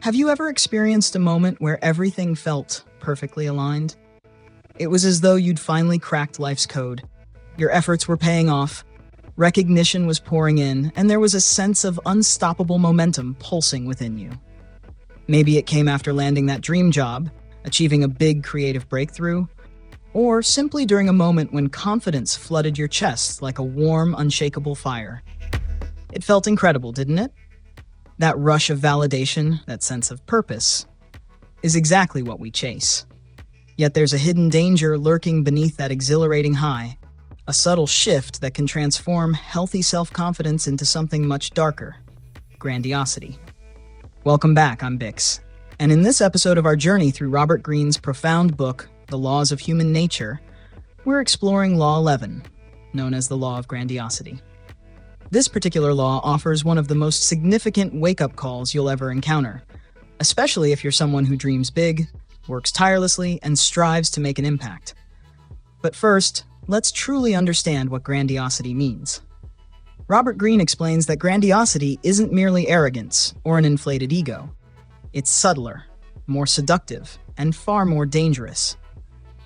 Have you ever experienced a moment where everything felt perfectly aligned? It was as though you'd finally cracked life's code. Your efforts were paying off, recognition was pouring in, and there was a sense of unstoppable momentum pulsing within you. Maybe it came after landing that dream job, achieving a big creative breakthrough, or simply during a moment when confidence flooded your chest like a warm, unshakable fire. It felt incredible, didn't it? That rush of validation, that sense of purpose, is exactly what we chase. Yet there's a hidden danger lurking beneath that exhilarating high, a subtle shift that can transform healthy self-confidence into something much darker: grandiosity. Welcome back, I'm Bix, and in this episode of our journey through Robert Greene's profound book, The Laws of Human Nature, we're exploring Law 11, known as the Law of Grandiosity. This particular law offers one of the most significant wake-up calls you'll ever encounter, especially if you're someone who dreams big, works tirelessly, and strives to make an impact. But first, let's truly understand what grandiosity means. Robert Greene explains that grandiosity isn't merely arrogance or an inflated ego. It's subtler, more seductive, and far more dangerous.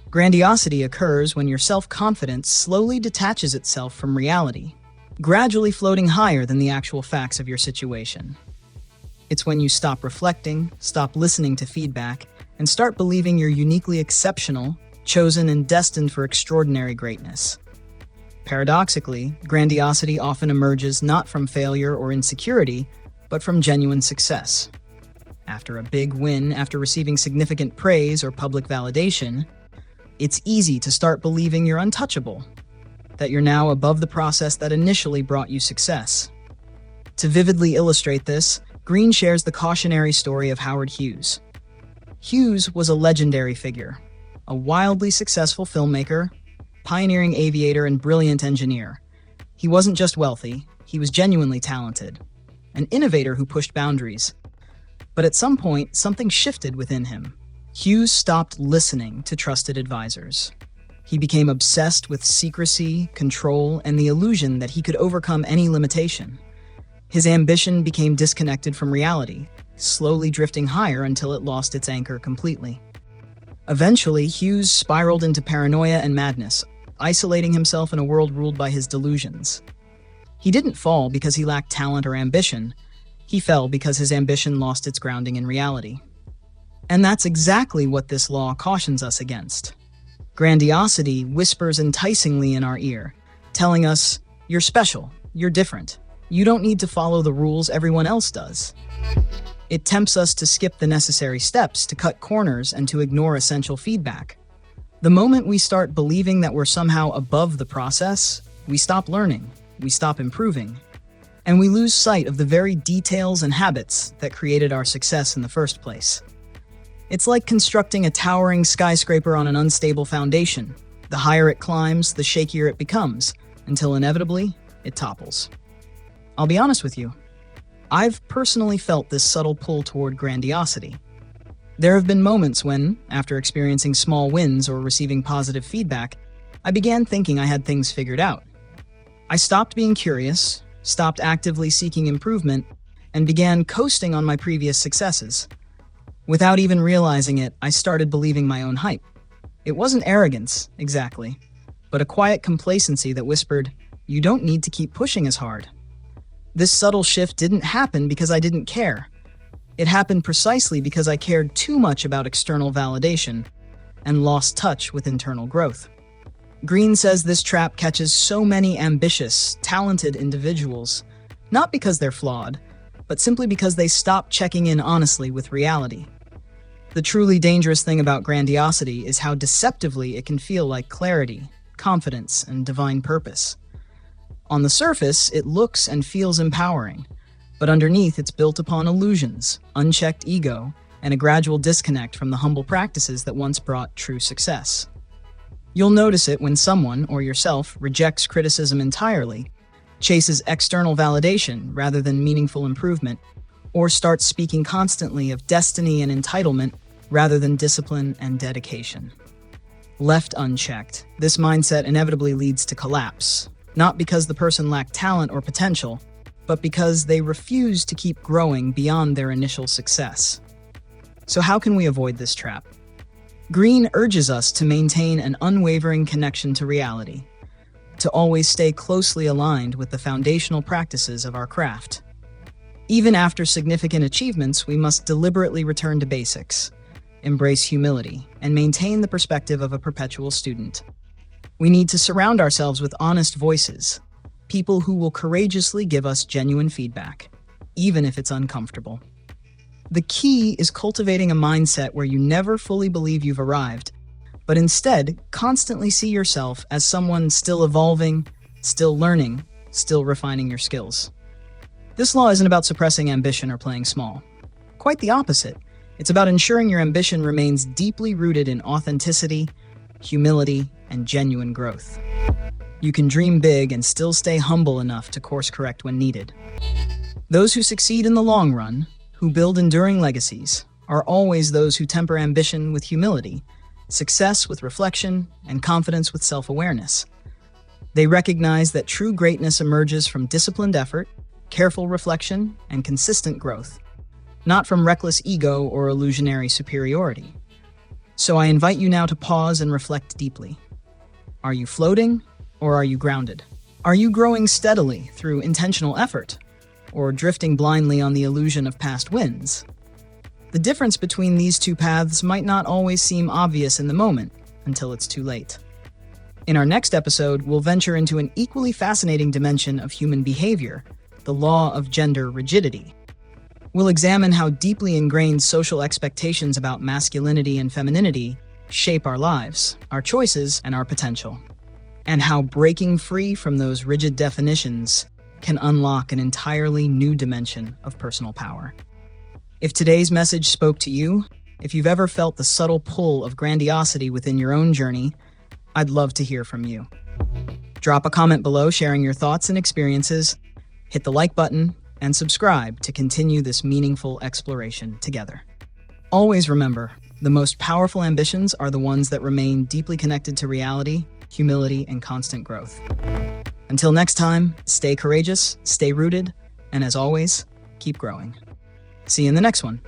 Grandiosity occurs when your self-confidence slowly detaches itself from reality, gradually floating higher than the actual facts of your situation. It's when you stop reflecting, stop listening to feedback, and start believing you're uniquely exceptional, chosen, and destined for extraordinary greatness. Paradoxically, grandiosity often emerges not from failure or insecurity, but from genuine success. After a big win, after receiving significant praise or public validation, it's easy to start believing you're untouchable, that you're now above the process that initially brought you success. To vividly illustrate this, Greene shares the cautionary story of Howard Hughes. Hughes was a legendary figure, a wildly successful filmmaker, pioneering aviator, and brilliant engineer. He wasn't just wealthy, he was genuinely talented, an innovator who pushed boundaries. But at some point, something shifted within him. Hughes stopped listening to trusted advisors. He became obsessed with secrecy, control, and the illusion that he could overcome any limitation. His ambition became disconnected from reality, slowly drifting higher until it lost its anchor completely. Eventually, Hughes spiraled into paranoia and madness, isolating himself in a world ruled by his delusions. He didn't fall because he lacked talent or ambition. He fell because his ambition lost its grounding in reality. And that's exactly what this law cautions us against. Grandiosity whispers enticingly in our ear, telling us, "You're special, you're different. You don't need to follow the rules everyone else does." It tempts us to skip the necessary steps, to cut corners, and to ignore essential feedback. The moment we start believing that we're somehow above the process, we stop learning, we stop improving, and we lose sight of the very details and habits that created our success in the first place. It's like constructing a towering skyscraper on an unstable foundation. The higher it climbs, the shakier it becomes, until inevitably, it topples. I'll be honest with you, I've personally felt this subtle pull toward grandiosity. There have been moments when, after experiencing small wins or receiving positive feedback, I began thinking I had things figured out. I stopped being curious, stopped actively seeking improvement, and began coasting on my previous successes. Without even realizing it, I started believing my own hype. It wasn't arrogance, exactly, but a quiet complacency that whispered, "You don't need to keep pushing as hard." This subtle shift didn't happen because I didn't care. It happened precisely because I cared too much about external validation and lost touch with internal growth. Greene says this trap catches so many ambitious, talented individuals, not because they're flawed, but simply because they stop checking in honestly with reality. The truly dangerous thing about grandiosity is how deceptively it can feel like clarity, confidence, and divine purpose. On the surface, it looks and feels empowering, but underneath it's built upon illusions, unchecked ego, and a gradual disconnect from the humble practices that once brought true success. You'll notice it when someone, or yourself, rejects criticism entirely, chases external validation rather than meaningful improvement, or starts speaking constantly of destiny and entitlement rather than discipline and dedication. Left unchecked, this mindset inevitably leads to collapse, not because the person lacked talent or potential, but because they refuse to keep growing beyond their initial success. So how can we avoid this trap? Greene urges us to maintain an unwavering connection to reality, to always stay closely aligned with the foundational practices of our craft. Even after significant achievements, we must deliberately return to basics, embrace humility, and maintain the perspective of a perpetual student. We need to surround ourselves with honest voices, people who will courageously give us genuine feedback, even if it's uncomfortable. The key is cultivating a mindset where you never fully believe you've arrived, but instead constantly see yourself as someone still evolving, still learning, still refining your skills. This law isn't about suppressing ambition or playing small. Quite the opposite. It's about ensuring your ambition remains deeply rooted in authenticity, humility, and genuine growth. You can dream big and still stay humble enough to course correct when needed. Those who succeed in the long run, who build enduring legacies, are always those who temper ambition with humility, success with reflection, and confidence with self-awareness. They recognize that true greatness emerges from disciplined effort, careful reflection, and consistent growth, not from reckless ego or illusionary superiority. So I invite you now to pause and reflect deeply. Are you floating, or are you grounded? Are you growing steadily through intentional effort, or drifting blindly on the illusion of past wins? The difference between these two paths might not always seem obvious in the moment, until it's too late. In our next episode, we'll venture into an equally fascinating dimension of human behavior, the law of gender rigidity. We'll examine how deeply ingrained social expectations about masculinity and femininity shape our lives, our choices, and our potential, and how breaking free from those rigid definitions can unlock an entirely new dimension of personal power. If today's message spoke to you, if you've ever felt the subtle pull of grandiosity within your own journey, I'd love to hear from you. Drop a comment below sharing your thoughts and experiences, hit the like button, and subscribe to continue this meaningful exploration together. Always remember, the most powerful ambitions are the ones that remain deeply connected to reality, humility, and constant growth. Until next time, stay courageous, stay rooted, and as always, keep growing. See you in the next one.